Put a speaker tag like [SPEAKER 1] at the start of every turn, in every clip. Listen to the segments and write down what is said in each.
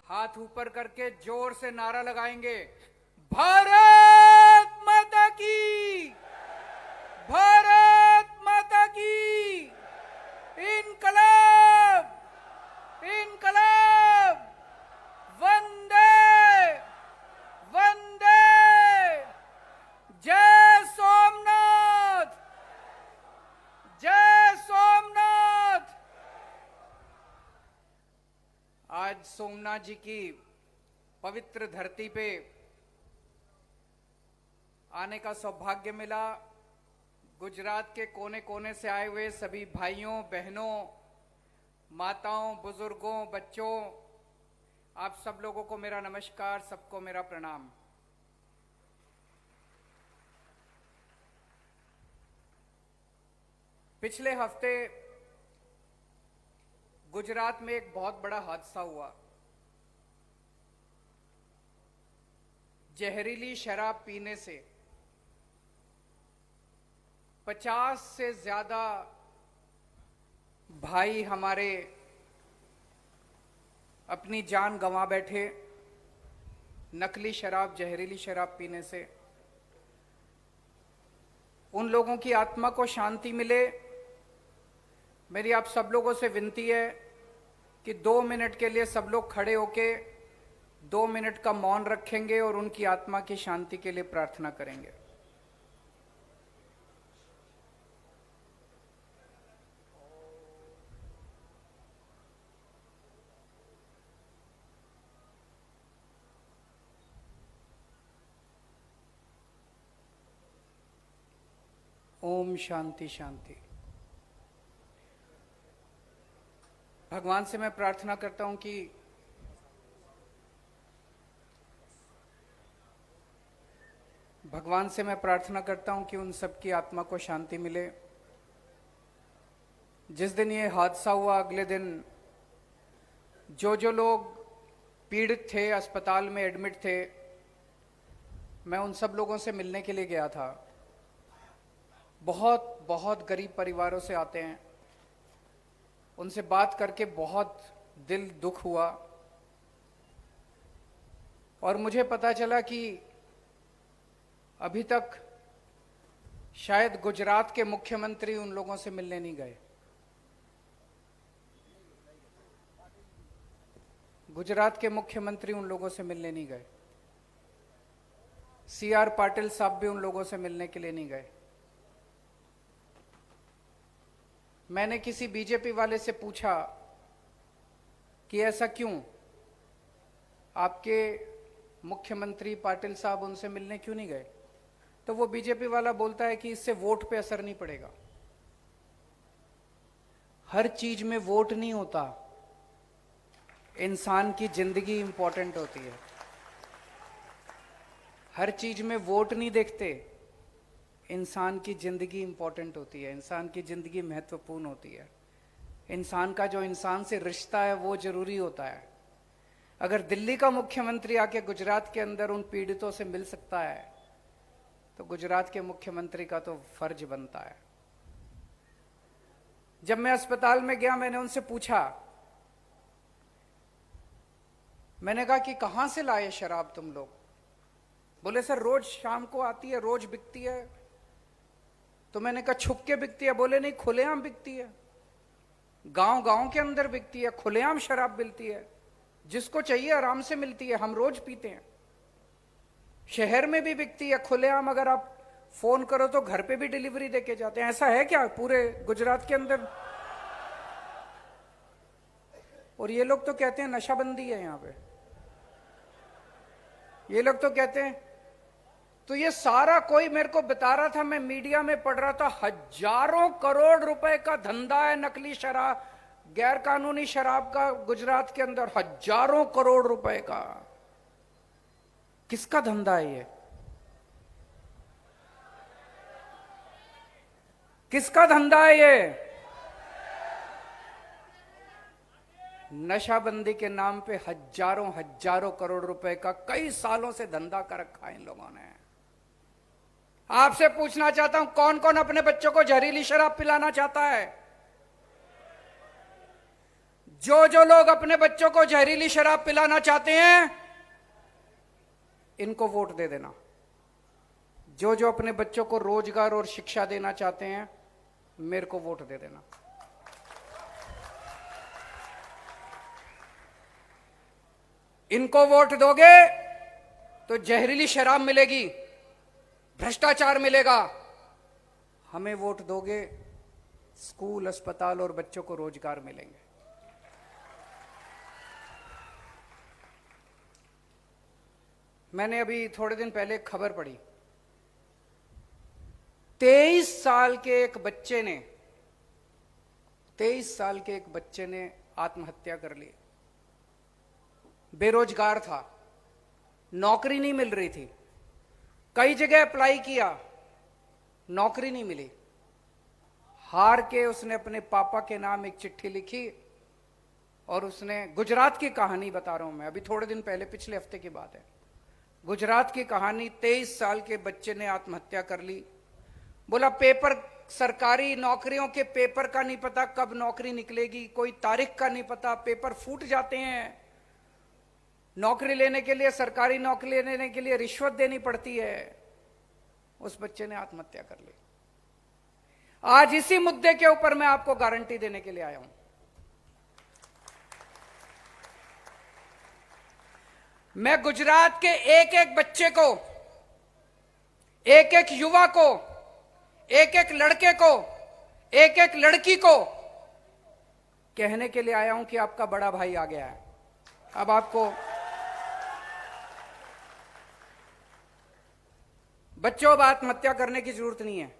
[SPEAKER 1] हाथ ऊपर करके जोर से नारा लगाएंगे, भारत माता की, भारत माता की, इनकलाब, इनकलाब, वंदे, वंदे, जय सोमनाथ, जय सोमनाथ। आज सोमनाथ जी की पवित्र धरती पे आने का सौभाग्य मिला। गुजरात के कोने कोने से आए हुए सभी भाइयों बहनों, माताओं, बुजुर्गों, बच्चों, आप सब लोगों को मेरा नमस्कार, सबको मेरा प्रणाम। पिछले हफ्ते गुजरात में एक बहुत बड़ा हादसा हुआ। जहरीली शराब पीने से 50 से ज्यादा भाई हमारे अपनी जान गंवा बैठे, नकली शराब, जहरीली शराब पीने से। उन लोगों की आत्मा को शांति मिले। मेरी आप सब लोगों से विनती है कि 2 मिनट के लिए सब लोग खड़े होके 2 मिनट का मौन रखेंगे और उनकी आत्मा की शांति के लिए प्रार्थना करेंगे। ओम शांति शांति। भगवान से मैं प्रार्थना करता हूं कि उन सबकी आत्मा को शांति मिले। जिस दिन ये हादसा हुआ, अगले दिन जो लोग पीड़ित थे, अस्पताल में एडमिट थे, मैं उन सब लोगों से मिलने के लिए गया था। बहुत बहुत गरीब परिवारों से आते हैं। उनसे बात करके बहुत दिल दुख हुआ और मुझे पता चला कि अभी तक शायद गुजरात के मुख्यमंत्री उन लोगों से मिलने नहीं गए। गुजरात के मुख्यमंत्री उन लोगों से मिलने नहीं गए। CR पाटिल साहब भी उन लोगों से मिलने के लिए नहीं गए। मैंने किसी बीजेपी वाले से पूछा कि ऐसा क्यों, आपके मुख्यमंत्री पाटिल साहब उनसे मिलने क्यों नहीं गए? तो वो बीजेपी वाला बोलता है कि इससे वोट पे असर नहीं पड़ेगा। हर चीज में वोट नहीं होता, इंसान की जिंदगी इंपॉर्टेंट होती है। हर चीज में वोट नहीं देखते, इंसान की जिंदगी इंपॉर्टेंट होती है, इंसान की जिंदगी महत्वपूर्ण होती है। इंसान का जो इंसान से रिश्ता है वो जरूरी होता है। अगर दिल्ली का मुख्यमंत्री आके गुजरात के अंदर उन पीड़ितों से मिल सकता है तो गुजरात के मुख्यमंत्री का तो फर्ज बनता है। जब मैं अस्पताल में गया, मैंने उनसे पूछा, मैंने कहा कि कहां से लाए शराब तुम लोग? बोले सर रोज शाम को आती है, रोज बिकती है। तो मैंने कहा छुप के बिकती है? बोले नहीं, खुलेआम बिकती है, गांव गांव के अंदर बिकती है, खुलेआम शराब मिलती है, जिसको चाहिए आराम से मिलती है, हम रोज पीते हैं। शहर में भी बिकती है खुलेआम, अगर आप फोन करो तो घर पे भी डिलीवरी देके जाते हैं। ऐसा है क्या पूरे गुजरात के अंदर? और ये लोग तो कहते हैं नशाबंदी है यहां पे, ये लोग तो कहते हैं। तो ये सारा कोई मेरे को बता रहा था, मैं मीडिया में पढ़ रहा था, हजारों करोड़ रुपए का धंधा है नकली शराब, गैर कानूनी शराब का गुजरात के अंदर, हजारों करोड़ रुपए का। किसका धंधा है ये? किसका धंधा है ये? नशाबंदी के नाम पे हजारों हजारों करोड़ रुपए का कई सालों से धंधा कर रखा है इन लोगों ने। आपसे पूछना चाहता हूं, कौन कौन अपने बच्चों को जहरीली शराब पिलाना चाहता है? जो जो लोग अपने बच्चों को जहरीली शराब पिलाना चाहते हैं, इनको वोट दे देना। जो जो अपने बच्चों को रोजगार और शिक्षा देना चाहते हैं, मेरे को वोट दे देना। इनको वोट दोगे तो जहरीली शराब मिलेगी, भ्रष्टाचार मिलेगा। हमें वोट दोगे, स्कूल, अस्पताल और बच्चों को रोजगार मिलेंगे। मैंने अभी थोड़े दिन पहले एक खबर पढ़ी, 23 साल के एक बच्चे ने आत्महत्या कर ली। बेरोजगार था, नौकरी नहीं मिल रही थी, कई जगह अप्लाई किया, नौकरी नहीं मिली। हार के उसने अपने पापा के नाम एक चिट्ठी लिखी और उसने, गुजरात की कहानी बता रहा हूं मैं, अभी थोड़े दिन पहले, पिछले हफ्ते की बात है, गुजरात की कहानी। 23 साल के बच्चे ने आत्महत्या कर ली। बोला पेपर, सरकारी नौकरियों के पेपर का नहीं पता कब नौकरी निकलेगी, कोई तारीख का नहीं पता, पेपर फूट जाते हैं। नौकरी लेने के लिए, सरकारी नौकरी लेने के लिए रिश्वत देनी पड़ती है। उस बच्चे ने आत्महत्या कर ली। आज इसी मुद्दे के ऊपर मैं आपको गारंटी देने के लिए आया हूं। मैं गुजरात के एक एक बच्चे को, एक एक युवा को, एक एक लड़के को, एक एक लड़की को कहने के लिए आया हूं कि आपका बड़ा भाई आ गया है। अब आपको, बच्चों, अब आत्महत्या करने की जरूरत नहीं है।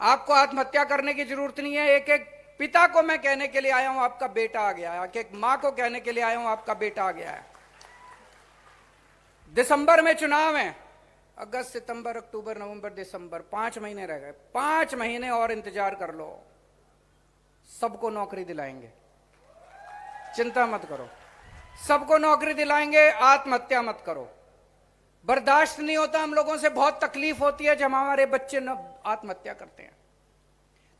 [SPEAKER 1] आपको आत्महत्या करने की जरूरत नहीं है। एक एक पिता को मैं कहने के लिए आया हूं, आपका बेटा आ गया है। एक एक मां को कहने के लिए आया हूं, आपका बेटा आ गया है। दिसंबर में चुनाव है, अगस्त, सितंबर, अक्टूबर, नवंबर, दिसंबर, 5 महीने रह गए। 5 महीने और इंतजार कर लो, सबको नौकरी दिलाएंगे, चिंता मत करो, सबको नौकरी दिलाएंगे। आत्महत्या मत करो। बर्दाश्त नहीं होता हम लोगों से, बहुत तकलीफ होती है जब हमारे बच्चे न आत्महत्या करते हैं।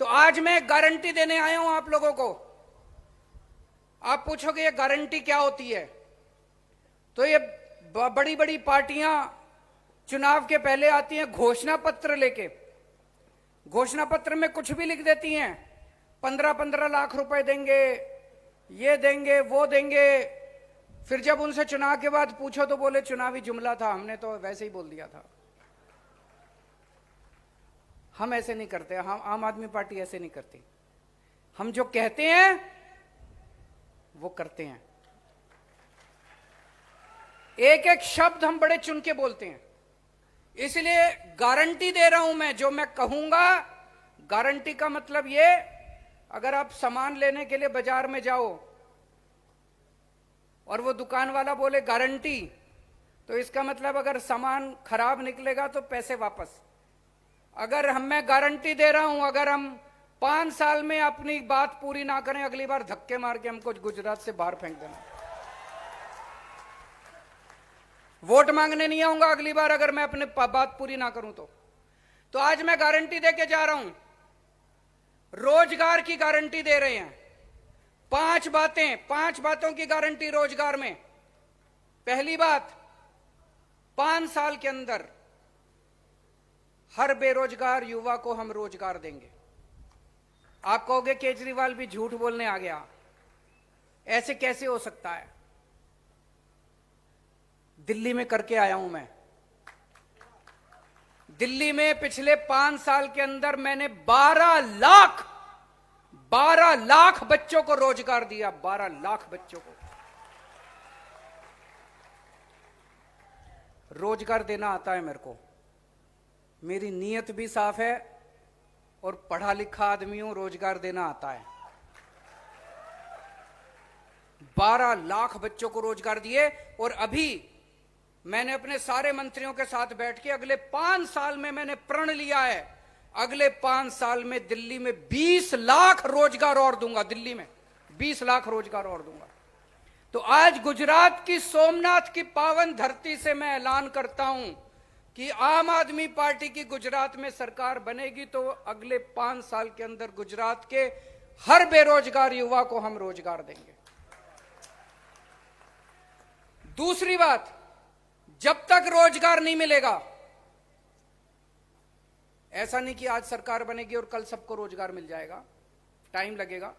[SPEAKER 1] तो आज मैं गारंटी देने आया हूं आप लोगों को। आप पूछोगे ये गारंटी क्या होती है? तो ये बड़ी बड़ी पार्टियां चुनाव के पहले आती हैं घोषणा पत्र लेके, घोषणा पत्र में कुछ भी लिख देती हैं, 15-15 लाख रुपए देंगे, ये देंगे, वो देंगे। फिर जब उनसे चुनाव के बाद पूछो तो बोले चुनावी जुमला था, हमने तो वैसे ही बोल दिया था। हम ऐसे नहीं करते, हम आम आदमी पार्टी ऐसे नहीं करती। हम जो कहते हैं वो करते हैं। एक एक शब्द हम बड़े चुन के बोलते हैं। इसलिए गारंटी दे रहा हूं मैं, जो मैं कहूंगा, गारंटी का मतलब ये, अगर आप सामान लेने के लिए बाजार में जाओ और वो दुकान वाला बोले गारंटी, तो इसका मतलब अगर सामान खराब निकलेगा तो पैसे वापस। अगर मैं गारंटी दे रहा हूं, अगर हम 5 साल में अपनी बात पूरी ना करें, अगली बार धक्के मार के हमको गुजरात से बाहर फेंक देना। वोट मांगने नहीं आऊंगा अगली बार अगर मैं अपने बात पूरी ना करूं तो आज मैं गारंटी दे के जा रहा हूं। रोजगार की गारंटी दे रहे हैं। 5 बातों की गारंटी रोजगार में। पहली बात, 5 साल के अंदर हर बेरोजगार युवा को हम रोजगार देंगे। आप कहोगे केजरीवाल भी झूठ बोलने आ गया, ऐसे कैसे हो सकता है? दिल्ली में करके आया हूं मैं। दिल्ली में पिछले 5 साल के अंदर मैंने 12 लाख बच्चों को रोजगार दिया। 12 लाख बच्चों को रोजगार देना आता है मेरे को। मेरी नीयत भी साफ है और पढ़ा लिखा आदमी हूं, रोजगार देना आता है। 12 लाख बच्चों को रोजगार दिए। और अभी मैंने अपने सारे मंत्रियों के साथ बैठ के अगले 5 साल में मैंने प्रण लिया है, अगले 5 साल में दिल्ली में 20 लाख रोजगार और दूंगा। दिल्ली में 20 लाख रोजगार और दूंगा। तो आज गुजरात की सोमनाथ की पावन धरती से मैं ऐलान करता हूं कि आम आदमी पार्टी की गुजरात में सरकार बनेगी तो अगले 5 साल के अंदर गुजरात के हर बेरोजगार युवा को हम रोजगार देंगे। दूसरी बात, जब तक रोजगार नहीं मिलेगा, ऐसा नहीं कि आज सरकार बनेगी और कल सबको रोजगार मिल जाएगा, टाइम लगेगा।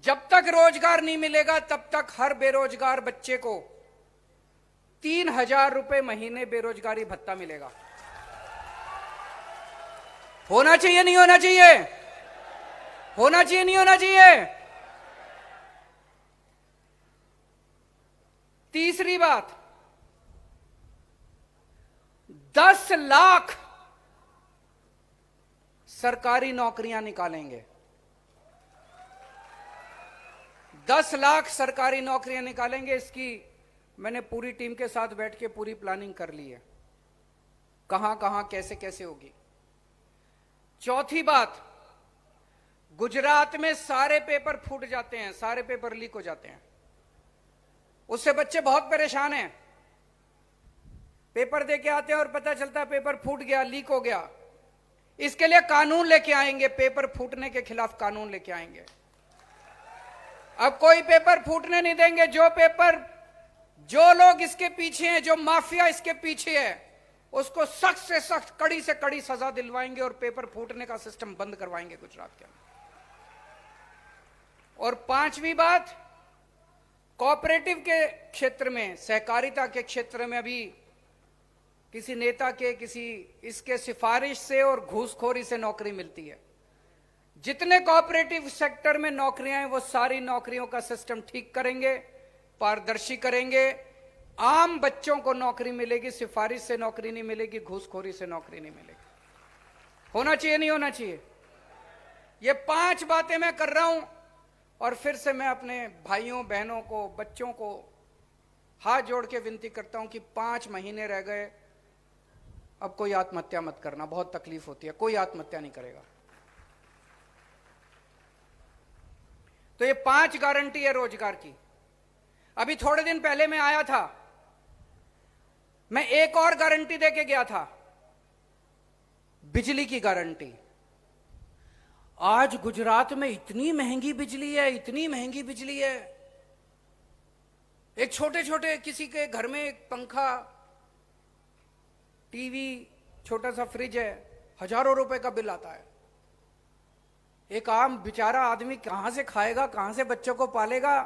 [SPEAKER 1] जब तक रोजगार नहीं मिलेगा तब तक हर बेरोजगार बच्चे को 3,000 रुपए महीने बेरोजगारी भत्ता मिलेगा। होना चाहिए नहीं होना चाहिए? होना चाहिए नहीं होना चाहिए? तीसरी बात, 10 लाख सरकारी नौकरियां निकालेंगे। 10 लाख सरकारी नौकरियां निकालेंगे। इसकी मैंने पूरी टीम के साथ बैठ के पूरी प्लानिंग कर ली है, कहां कहां कैसे कैसे होगी। चौथी बात, गुजरात में सारे पेपर फूट जाते हैं, सारे पेपर लीक हो जाते हैं, उससे बच्चे बहुत परेशान हैं। पेपर दे के आते हैं और पता चलता है पेपर फूट गया, लीक हो गया। इसके लिए कानून लेके आएंगे, पेपर फूटने के खिलाफ कानून लेके आएंगे। अब कोई पेपर फूटने नहीं देंगे। जो लोग इसके पीछे हैं, जो माफिया इसके पीछे है, उसको सख्त से सख्त, कड़ी से कड़ी सजा दिलवाएंगे और पेपर फूटने का सिस्टम बंद करवाएंगे गुजरात के अंदर। और पांचवी बात, कोऑपरेटिव के क्षेत्र में, सहकारिता के क्षेत्र में अभी किसी नेता के, किसी इसके सिफारिश से और घूसखोरी से नौकरी मिलती है। जितने कोऑपरेटिव सेक्टर में नौकरियां हैं, वो सारी नौकरियों का सिस्टम ठीक करेंगे, पारदर्शी करेंगे। आम बच्चों को नौकरी मिलेगी, सिफारिश से नौकरी नहीं मिलेगी, घूसखोरी से नौकरी नहीं मिलेगी। होना चाहिए नहीं होना चाहिए? ये 5 बातें मैं कर रहा हूं। और फिर से मैं अपने भाइयों बहनों को, बच्चों को हाथ जोड़ के विनती करता हूं कि 5 महीने रह गए, अब कोई आत्महत्या मत करना, बहुत तकलीफ होती है। कोई आत्महत्या नहीं करेगा। तो ये 5 गारंटी है रोजगार की। अभी थोड़े दिन पहले मैं आया था, मैं एक और गारंटी देके गया था, बिजली की गारंटी। आज गुजरात में इतनी महंगी बिजली है, इतनी महंगी बिजली है। एक छोटे छोटे किसी के घर में एक पंखा, टीवी, छोटा सा फ्रिज है, हजारों रुपए का बिल आता है। एक आम बेचारा आदमी कहां से खाएगा, कहां से बच्चों को पालेगा?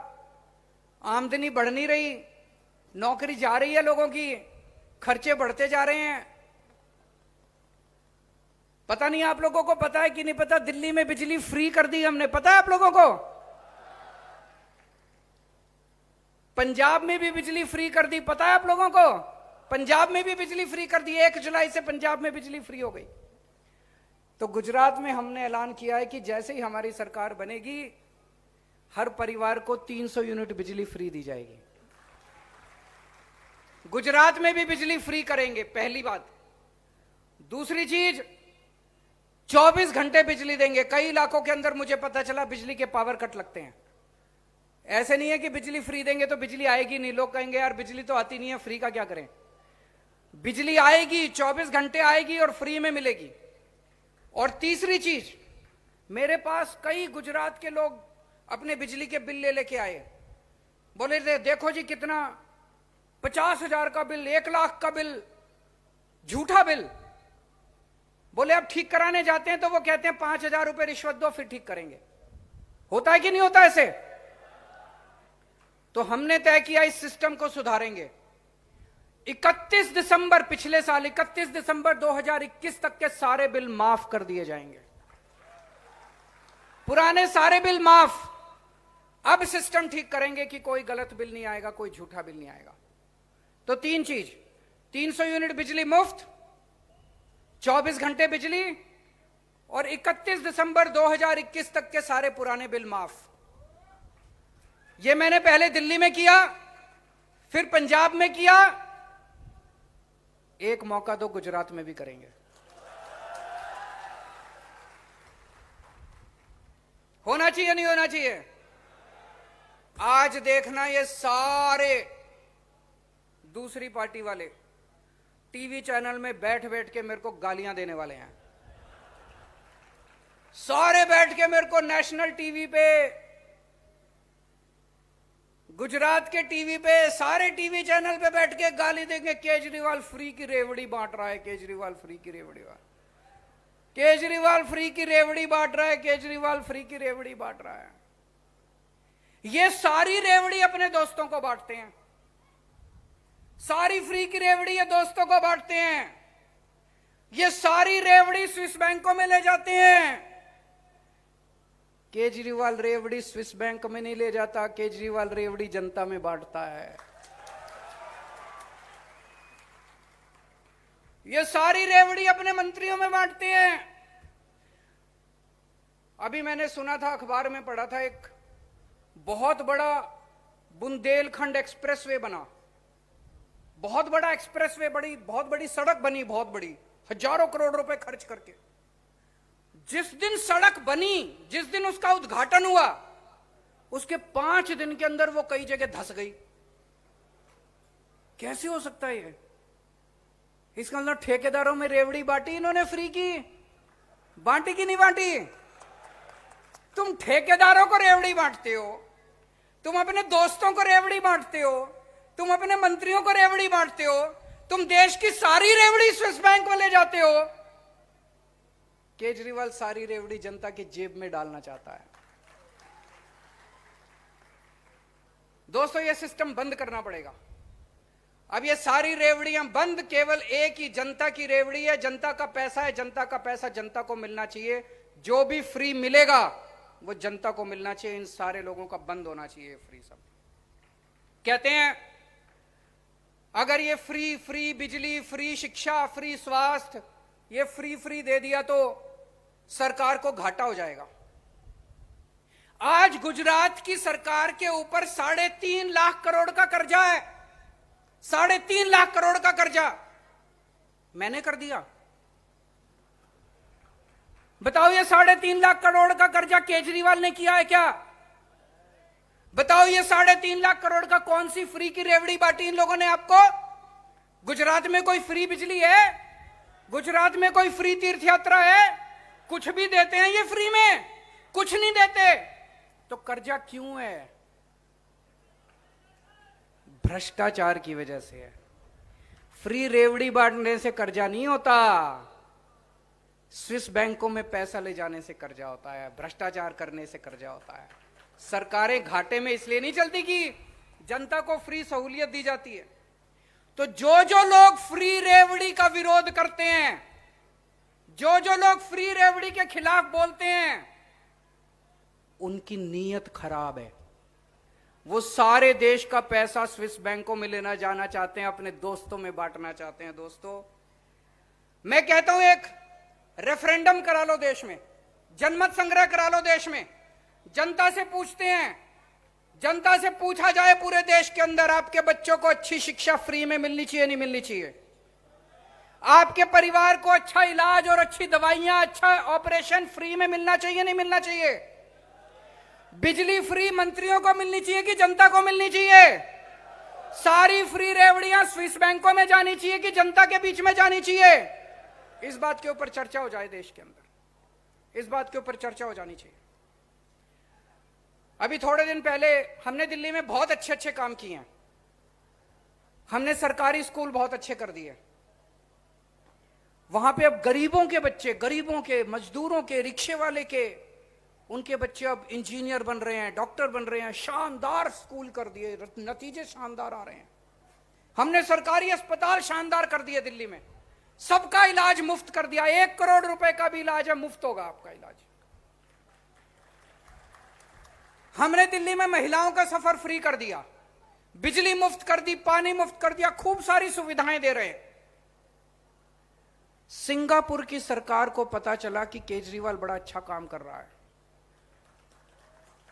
[SPEAKER 1] आमदनी बढ़ नहीं रही, नौकरी जा रही है लोगों की, खर्चे बढ़ते जा रहे हैं। पता नहीं आप लोगों को पता है कि नहीं पता, दिल्ली में बिजली फ्री कर दी हमने, पता है आप लोगों को? पंजाब में भी बिजली फ्री कर दी, पता है आप लोगों को? पंजाब में भी बिजली फ्री कर दी। 1 जुलाई से पंजाब में बिजली फ्री हो गई। तो गुजरात में हमने ऐलान किया है कि जैसे ही हमारी सरकार बनेगी, हर परिवार को 300 यूनिट बिजली फ्री दी जाएगी। गुजरात में भी बिजली फ्री करेंगे, पहली बात। दूसरी चीज, 24 घंटे बिजली देंगे। कई इलाकों के अंदर मुझे पता चला बिजली के पावर कट लगते हैं। ऐसे नहीं है कि बिजली फ्री देंगे तो बिजली आएगी नहीं। लोग कहेंगे यार बिजली तो आती नहीं है, फ्री का क्या करें? बिजली आएगी, 24 घंटे आएगी और फ्री में मिलेगी। और तीसरी चीज, मेरे पास कई गुजरात के लोग अपने बिजली के बिल ले लेके आए, बोले देखो जी कितना, 50,000 का बिल, 1 लाख का बिल, झूठा बिल। बोले अब ठीक कराने जाते हैं तो वो कहते हैं 5,000 रुपए रिश्वत दो फिर ठीक करेंगे। होता है कि नहीं होता ऐसे? तो हमने तय किया इस सिस्टम को सुधारेंगे। 31 दिसंबर, पिछले साल 31 दिसंबर 2021 तक के सारे बिल माफ कर दिए जाएंगे। पुराने सारे बिल माफ। अब सिस्टम ठीक करेंगे कि कोई गलत बिल नहीं आएगा, कोई झूठा बिल नहीं आएगा। तो 3 चीज, 300 यूनिट बिजली मुफ्त, 24 घंटे बिजली, और 31 दिसंबर 2021 तक के सारे पुराने बिल माफ। ये मैंने पहले दिल्ली में किया, फिर पंजाब में किया, एक मौका तो गुजरात में भी करेंगे। होना चाहिए नहीं होना चाहिए? आज देखना ये सारे दूसरी पार्टी वाले टीवी चैनल में बैठ बैठ के मेरे को गालियां देने वाले हैं। सारे बैठ के मेरे को नेशनल टीवी पे, गुजरात के टीवी पे, सारे टीवी चैनल पे बैठ के गाली देंगे, केजरीवाल फ्री की रेवड़ी बांट रहा है, केजरीवाल फ्री की रेवड़ी केजरीवाल फ्री की रेवड़ी बांट रहा है, केजरीवाल फ्री की रेवड़ी बांट रहा है। ये सारी रेवड़ी अपने दोस्तों को बांटते हैं, सारी फ्री की रेवड़ी ये दोस्तों को बांटते हैं। ये सारी रेवड़ी स्विस बैंकों में ले जाते हैं। केजरीवाल रेवड़ी स्विस बैंक में नहीं ले जाता, केजरीवाल रेवड़ी जनता में बांटता है। ये सारी रेवड़ी अपने मंत्रियों में बांटते हैं। अभी मैंने सुना था, अखबार में पढ़ा था, एक बहुत बड़ा बुंदेलखंड एक्सप्रेसवे बना, बहुत बड़ा एक्सप्रेसवे, बहुत बड़ी सड़क बनी, बहुत बड़ी, हजारों करोड़ रुपए खर्च करके। जिस दिन सड़क बनी, जिस दिन उसका उद्घाटन हुआ, उसके 5 दिन के अंदर वो कई जगह धंस गई। कैसे हो सकता है ये? इसका मतलब ठेकेदारों में रेवड़ी बांटी इन्होंने, फ्री की बांटी कि नहीं बांटी? तुम ठेकेदारों को रेवड़ी बांटते हो, तुम अपने दोस्तों को रेवड़ी बांटते हो, तुम अपने मंत्रियों को रेवड़ी बांटते हो, तुम देश की सारी रेवड़ी स्विस बैंक में ले जाते हो। केजरीवाल सारी रेवड़ी जनता की जेब में डालना चाहता है। दोस्तों, यह सिस्टम बंद करना पड़ेगा। अब ये सारी रेवड़ियां बंद, केवल एक ही जनता की रेवड़ी है, जनता का पैसा है, जनता का पैसा जनता को मिलना चाहिए। जो भी फ्री मिलेगा वो जनता को मिलना चाहिए। इन सारे लोगों का बंद होना चाहिए फ्री। सब कहते हैं अगर ये फ्री बिजली, फ्री शिक्षा, फ्री स्वास्थ्य, ये फ्री दे दिया तो सरकार को घाटा हो जाएगा। आज गुजरात की सरकार के ऊपर 3.5 लाख करोड़ का कर्जा है, 3.5 लाख करोड़ का कर्जा मैंने कर दिया। बताओ, ये 3.5 लाख करोड़ का कर्जा केजरीवाल ने किया है क्या? बताओ, ये 3.5 लाख करोड़ का कौन सी फ्री की रेवड़ी बांटी इन लोगों ने आपको? गुजरात में कोई फ्री बिजली है? गुजरात में कोई फ्री तीर्थ यात्रा है? कुछ भी देते हैं ये फ्री में? कुछ नहीं देते। तो कर्जा क्यों है? भ्रष्टाचार की वजह से है। फ्री रेवड़ी बांटने से कर्जा नहीं होता, स्विस बैंकों में पैसा ले जाने से कर्जा होता है, भ्रष्टाचार करने से कर्जा होता है। सरकारें घाटे में इसलिए नहीं चलती कि जनता को फ्री सहूलियत दी जाती है। तो जो लोग फ्री रेवड़ी का विरोध करते हैं, जो लोग फ्री रेवड़ी के खिलाफ बोलते हैं, उनकी नीयत खराब है। वो सारे देश का पैसा स्विस बैंकों में लेना जाना चाहते हैं, अपने दोस्तों में बांटना चाहते हैं। दोस्तों, मैं कहता हूं एक रेफरेंडम करा लो देश में, जनमत संग्रह करा लो देश में, जनता से पूछते हैं, जनता से पूछा जाए पूरे देश के अंदर, आपके बच्चों को अच्छी शिक्षा फ्री में मिलनी चाहिए नहीं मिलनी चाहिए? आपके परिवार को अच्छा इलाज और अच्छी दवाइयां, अच्छा ऑपरेशन फ्री में मिलना चाहिए नहीं मिलना चाहिए? बिजली फ्री मंत्रियों को मिलनी चाहिए कि जनता को मिलनी चाहिए? सारी फ्री रेवड़ियां स्विस बैंकों में जानी चाहिए कि जनता के बीच में जानी चाहिए? इस बात के ऊपर चर्चा हो जाए देश के अंदर, इस बात के ऊपर चर्चा हो जानी चाहिए। अभी थोड़े दिन पहले हमने दिल्ली में बहुत अच्छे काम किए हैं। हमने सरकारी स्कूल बहुत अच्छे कर दिए। वहां पे अब गरीबों के बच्चे, गरीबों के, मजदूरों के, रिक्शे वाले के, उनके बच्चे अब इंजीनियर बन रहे हैं, डॉक्टर बन रहे हैं। शानदार स्कूल कर दिए, नतीजे शानदार आ रहे हैं। हमने सरकारी अस्पताल शानदार कर दिए दिल्ली में, सबका इलाज मुफ्त कर दिया। 1 करोड़ रुपए का भी इलाज है, मुफ्त होगा आपका इलाज। हमने दिल्ली में महिलाओं का सफर फ्री कर दिया, बिजली मुफ्त कर दी, पानी मुफ्त कर दिया, खूब सारी सुविधाएं दे रहे हैं। सिंगापुर की सरकार को पता चला कि केजरीवाल बड़ा अच्छा काम कर रहा है,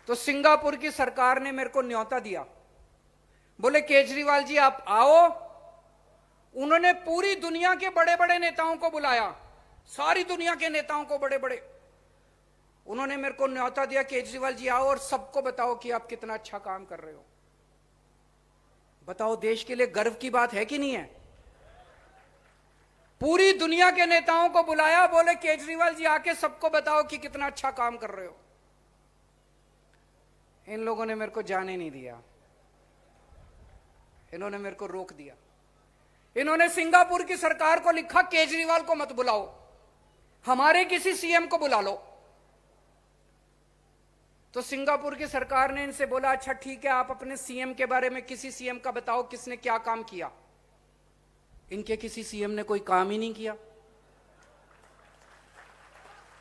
[SPEAKER 1] तो सिंगापुर की सरकार ने मेरे को न्योता दिया, बोले केजरीवाल जी आप आओ। उन्होंने पूरी दुनिया के बड़े बड़े नेताओं को बुलाया, सारी दुनिया के नेताओं को, बड़े बड़े। उन्होंने मेरे को न्योता दिया, केजरीवाल जी आओ और सबको बताओ कि आप कितना अच्छा काम कर रहे हो। बताओ, देश के लिए गर्व की बात है कि नहीं है? पूरी दुनिया के नेताओं को बुलाया, बोले केजरीवाल जी आके सबको बताओ कि कितना अच्छा काम कर रहे हो। इन लोगों ने मेरे को जाने नहीं दिया, इन्होंने मेरे को रोक दिया। इन्होंने सिंगापुर की सरकार को लिखा केजरीवाल को मत बुलाओ, हमारे किसी सीएम को बुला लो। तो सिंगापुर की सरकार ने इनसे बोला अच्छा ठीक है, आप अपने सीएम के बारे में किसी सीएम का बताओ किसने क्या काम किया। इनके किसी सीएम ने कोई काम ही नहीं किया।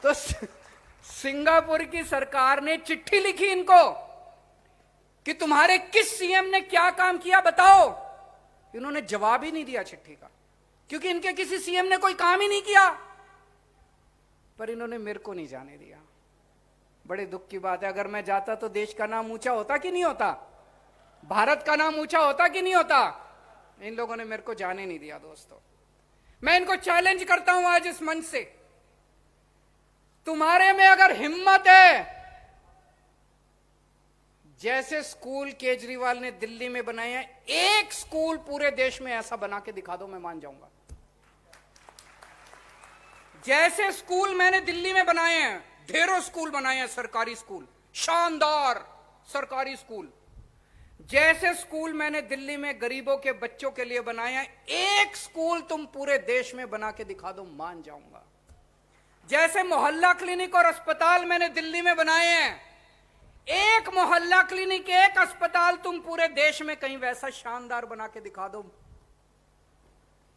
[SPEAKER 1] तो सिंगापुर की सरकार ने चिट्ठी लिखी इनको कि तुम्हारे किस सीएम ने क्या काम किया बताओ। इन्होंने जवाब ही नहीं दिया चिट्ठी का, क्योंकि इनके किसी सीएम ने कोई काम ही नहीं किया। पर इन्होंने मेरे को नहीं जाने दिया। बड़े दुख की बात है, अगर मैं जाता तो देश का नाम ऊंचा होता कि नहीं होता, भारत का नाम ऊंचा होता कि नहीं होता। इन लोगों ने मेरे को जाने नहीं दिया। दोस्तों, मैं इनको चैलेंज करता हूं आज इस मंच से, तुम्हारे में अगर हिम्मत है, जैसे स्कूल केजरीवाल ने दिल्ली में बनाए हैं, एक स्कूल पूरे देश में ऐसा बना के दिखा दो, मैं मान जाऊंगा। जैसे स्कूल मैंने दिल्ली में बनाए हैं, ढेरों स्कूल बनाए हैं, सरकारी स्कूल, शानदार सरकारी स्कूल। जैसे स्कूल मैंने दिल्ली में गरीबों के बच्चों के लिए बनाए हैं, एक स्कूल तुम पूरे देश में बना के दिखा दो, मान जाऊंगा। जैसे मोहल्ला क्लिनिक और अस्पताल मैंने दिल्ली में बनाए हैं, एक मोहल्ला क्लिनिक, एक अस्पताल तुम पूरे देश में कहीं वैसा शानदार बना के दिखा दो,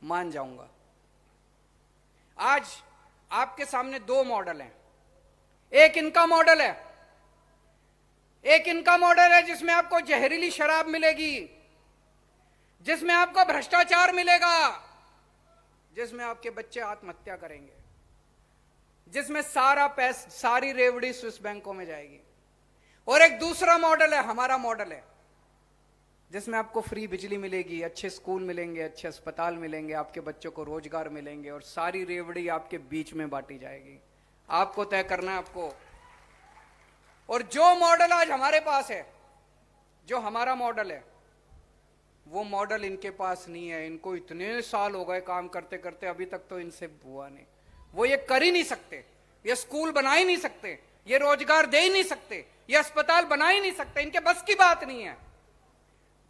[SPEAKER 1] मान जाऊंगा। आज आपके सामने दो मॉडल हैं। एक इनका मॉडल है, एक इनका मॉडल है जिसमें आपको जहरीली शराब मिलेगी, जिसमें आपको भ्रष्टाचार मिलेगा, जिसमें आपके बच्चे आत्महत्या करेंगे, जिसमें सारी रेवड़ी स्विस बैंकों में जाएगी। और एक दूसरा मॉडल है, हमारा मॉडल है, जिसमें आपको फ्री बिजली मिलेगी, अच्छे स्कूल मिलेंगे, अच्छे अस्पताल मिलेंगे, आपके बच्चों को रोजगार मिलेंगे और सारी रेवड़ी आपके बीच में बांटी जाएगी। आपको तय करना है आपको। और जो मॉडल आज हमारे पास है, जो हमारा मॉडल है, वो मॉडल इनके पास नहीं है। इनको इतने साल हो गए काम करते करते, अभी तक तो इनसे हुआ नहीं। वो ये कर ही नहीं सकते, ये स्कूल बना ही नहीं सकते, ये रोजगार दे ही नहीं सकते, ये अस्पताल बना ही नहीं सकते, इनके बस की बात नहीं है।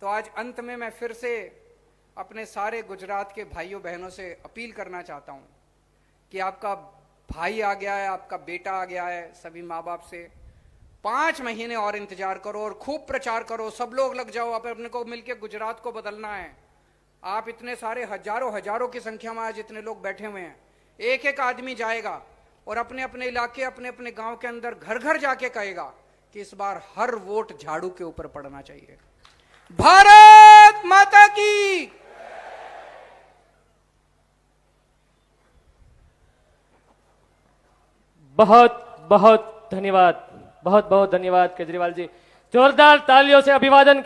[SPEAKER 1] तो आज अंत में मैं फिर से अपने सारे गुजरात के भाइयों बहनों से अपील करना चाहता हूं कि आपका भाई आ गया है, आपका बेटा आ गया है, सभी माँ बाप से 5 महीने और इंतजार करो और खूब प्रचार करो, सब लोग लग जाओ, अपने को मिलकर गुजरात को बदलना है। आप इतने सारे हजारों की संख्या में आज इतने लोग बैठे हुए हैं, एक एक आदमी जाएगा और अपने अपने इलाके, अपने अपने गांव के अंदर घर घर जाके कहेगा कि इस बार हर वोट झाड़ू के ऊपर पड़ना चाहिए। भारत माता की।
[SPEAKER 2] बहुत बहुत धन्यवाद, बहुत बहुत धन्यवाद केजरीवाल जी। जोरदार तालियों से अभिवादन